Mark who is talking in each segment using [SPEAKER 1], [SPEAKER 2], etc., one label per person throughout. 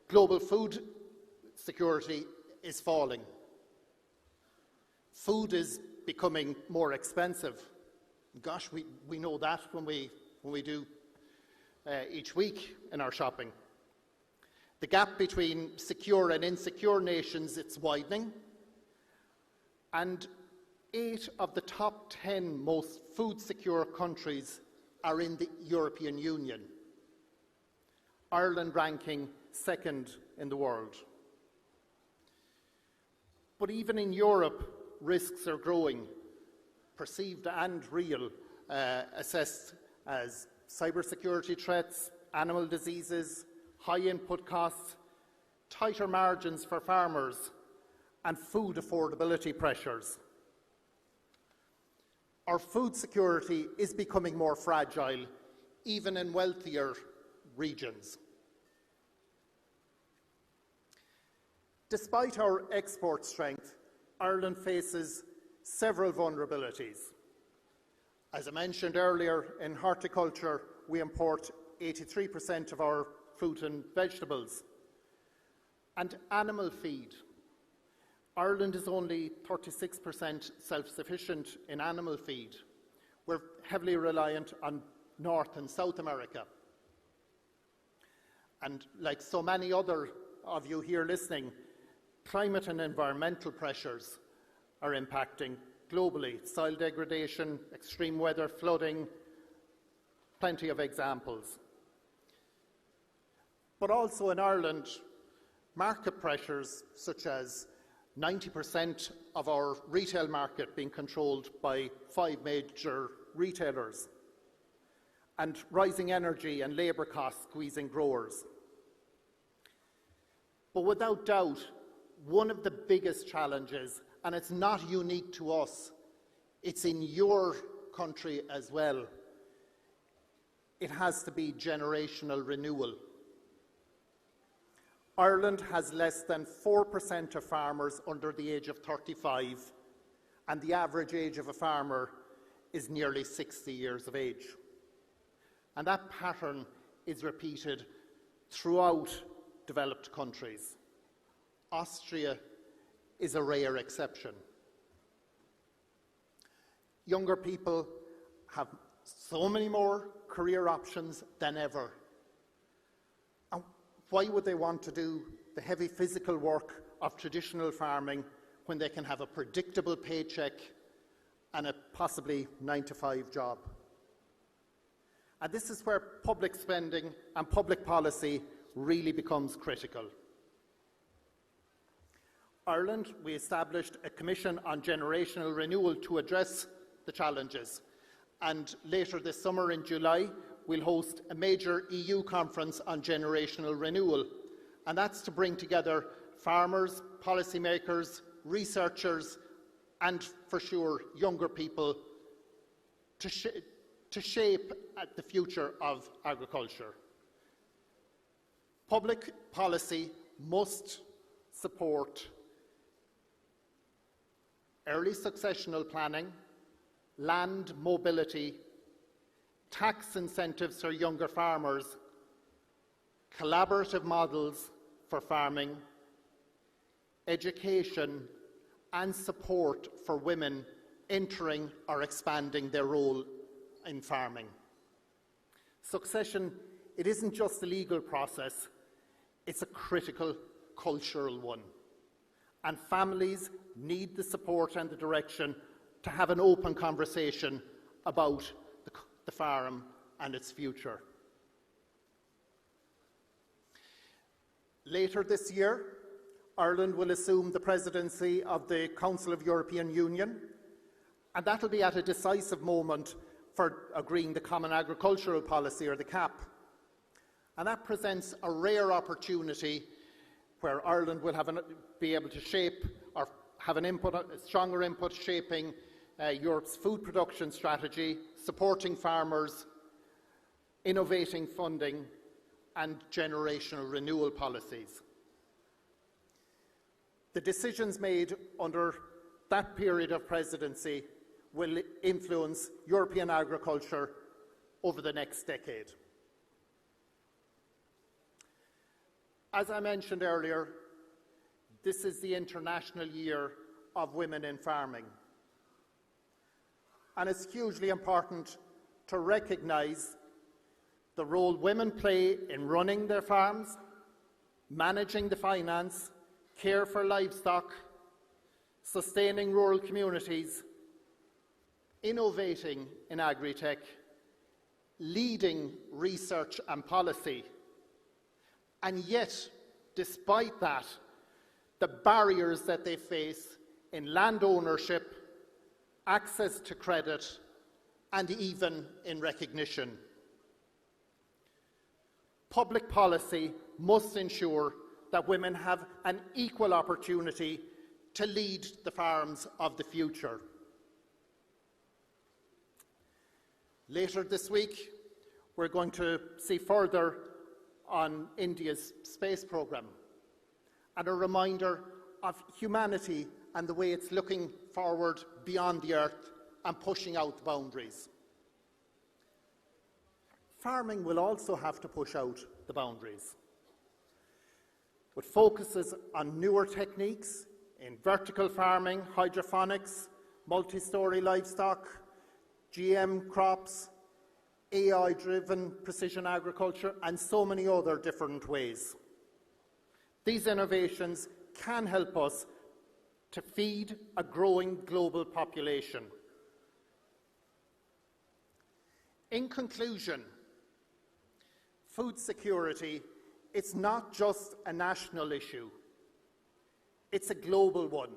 [SPEAKER 1] Global food security is falling. Food is becoming more expensive. Gosh, we know that when we do each week in our shopping. The gap between secure and insecure nations, it's widening. And 8 of the top 10 most food secure countries are in the European Union. Ireland ranking 2nd in the world. But even in Europe, risks are growing, perceived and real, assessed as cybersecurity threats, animal diseases, high input costs, tighter margins for farmers, and food affordability pressures. Our food security is becoming more fragile, even in wealthier regions. Despite our export strength, Ireland faces several vulnerabilities. As I mentioned earlier, in horticulture, we import 83% of our fruit and vegetables. And animal feed. Ireland is only 36% self-sufficient in animal feed. We're heavily reliant on North and South America. And like so many other of you here listening, climate and environmental pressures are impacting globally. Soil degradation, extreme weather, flooding, plenty of examples. But also in Ireland, market pressures such as 90% of our retail market being controlled by 5 major retailers, and rising energy and labour costs squeezing growers. But without doubt, one of the biggest challenges, and it's not unique to us, it's in your country as well, it has to be generational renewal. Ireland has less than 4% of farmers under the age of 35, and the average age of a farmer is nearly 60 years of age. And that pattern is repeated throughout developed countries. Austria is a rare exception. Younger people have so many more career options than ever. And why would they want to do the heavy physical work of traditional farming when they can have a predictable paycheck and a possibly 9-to-5 job? And this is where public spending and public policy really becomes critical. Ireland, we established a commission on generational renewal to address the challenges. And later this summer in July, we'll host a major EU conference on generational renewal. And that's to bring together farmers, policymakers, researchers, and for sure, younger people to shape the future of agriculture. Public policy must support early successional planning, land mobility, tax incentives for younger farmers, collaborative models for farming, education and support for women entering or expanding their role in farming. Succession, it isn't just a legal process, it's a critical cultural one. And families need the support and the direction to have an open conversation about the farm and its future. Later this year, Ireland will assume the presidency of the Council of European Union, and that will be at a decisive moment for agreeing the Common Agricultural Policy, or the CAP. And that presents a rare opportunity where Ireland will be able to shape or have a stronger input shaping Europe's food production strategy, supporting farmers, innovating funding and generational renewal policies. The decisions made under that period of presidency will influence European agriculture over the next decade. As I mentioned earlier, this is the International Year of Women in Farming. And it's hugely important to recognise the role women play in running their farms, managing the finance, care for livestock, sustaining rural communities, innovating in agri-tech, leading research and policy. And yet, despite that, the barriers that they face in land ownership, access to credit, and even in recognition. Public policy must ensure that women have an equal opportunity to lead the farms of the future. Later this week, we're going to see further on India's space programme and a reminder of humanity and the way it's looking forward beyond the Earth and pushing out the boundaries. Farming will also have to push out the boundaries, with focuses on newer techniques in vertical farming, hydroponics, multi-storey livestock, GM crops, AI-driven precision agriculture, and so many other different ways. These innovations can help us to feed a growing global population. In conclusion, food security, it's not just a national issue, it's a global one.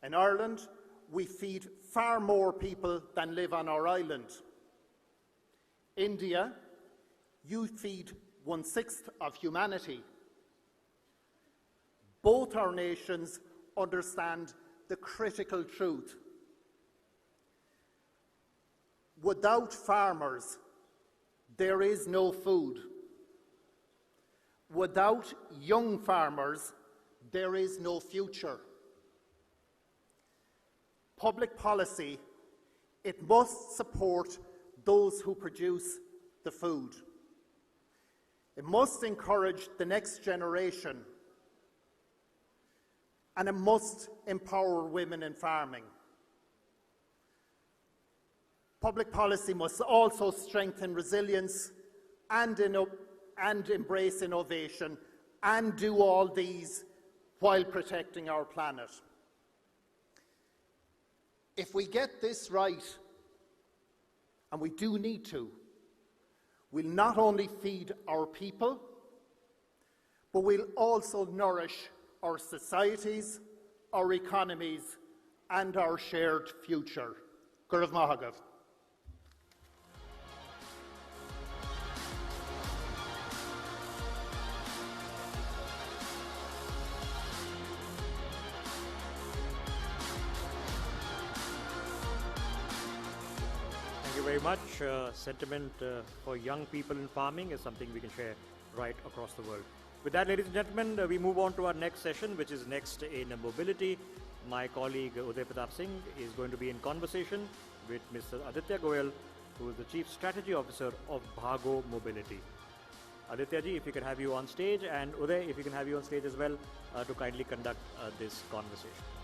[SPEAKER 1] In Ireland, we feed far more people than live on our island. India, you feed 1/6 of humanity. Both our nations understand the critical truth. Without farmers, there is no food. Without young farmers, there is no future. Public policy, it must support those who produce the food. It must encourage the next generation, and it must empower women in farming. Public policy must also strengthen resilience and embrace innovation, and do all these while protecting our planet. If we get this right, and we do need to, we'll not only feed our people, but we'll also nourish our societies, our economies, and our shared future. Gurv Mahagav.
[SPEAKER 2] Thank you very much. Sentiment for young people in farming is something we can share right across the world. With that, ladies and gentlemen, we move on to our next session, which is next in mobility. My colleague Uday Pratap Singh is going to be in conversation with Mr. Aditya Goyal, who is the Chief Strategy Officer of Bhago Mobility. Aditya ji, if we can have you on stage, and Uday, if we can have you on stage as well, to kindly conduct this conversation.